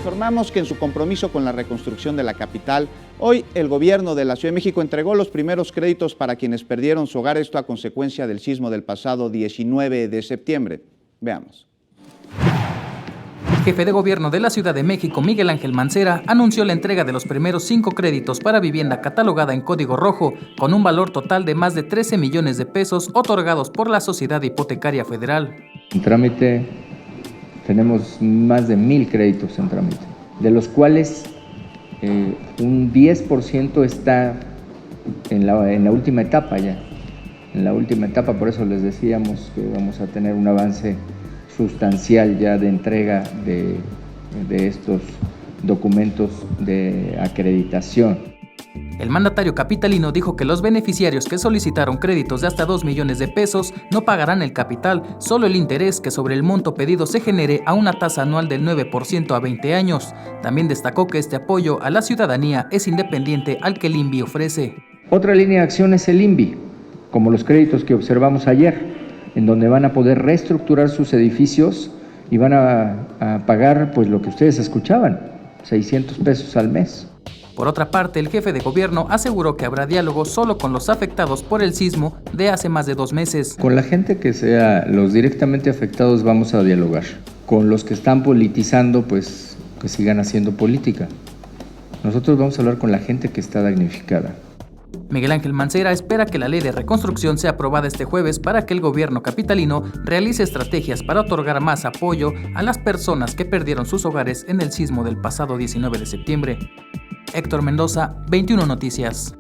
informamos que en su compromiso con la reconstrucción de la capital, hoy el gobierno de la Ciudad de México entregó los primeros créditos para quienes perdieron su hogar, esto a consecuencia del sismo del pasado 19 de septiembre. Veamos. El jefe de gobierno de la Ciudad de México, Miguel Ángel Mancera, anunció la entrega de los primeros 5 créditos para vivienda catalogada en código rojo, con un valor total de más de 13 millones de pesos otorgados por la Sociedad Hipotecaria Federal. En trámite tenemos más de 1,000 créditos en trámite, de los cuales un 10% está en la última etapa ya. En la última etapa, por eso les decíamos que vamos a tener un avance sustancial ya de entrega de estos documentos de acreditación. El mandatario capitalino dijo que los beneficiarios que solicitaron créditos de hasta 2 millones de pesos no pagarán el capital, solo el interés que sobre el monto pedido se genere a una tasa anual del 9% a 20 años. También destacó que este apoyo a la ciudadanía es independiente al que el INVI ofrece. Otra línea de acción es el INVI, como los créditos que observamos ayer, en donde van a poder reestructurar sus edificios y van a pagar pues lo que ustedes escuchaban, 600 pesos al mes. Por otra parte, el jefe de gobierno aseguró que habrá diálogo solo con los afectados por el sismo de hace más de 2 meses. Con la gente que sea los directamente afectados vamos a dialogar. Con los que están politizando, pues que sigan haciendo política. Nosotros vamos a hablar con la gente que está damnificada. Miguel Ángel Mancera espera que la ley de reconstrucción sea aprobada este jueves para que el gobierno capitalino realice estrategias para otorgar más apoyo a las personas que perdieron sus hogares en el sismo del pasado 19 de septiembre. Héctor Mendoza, 21 Noticias.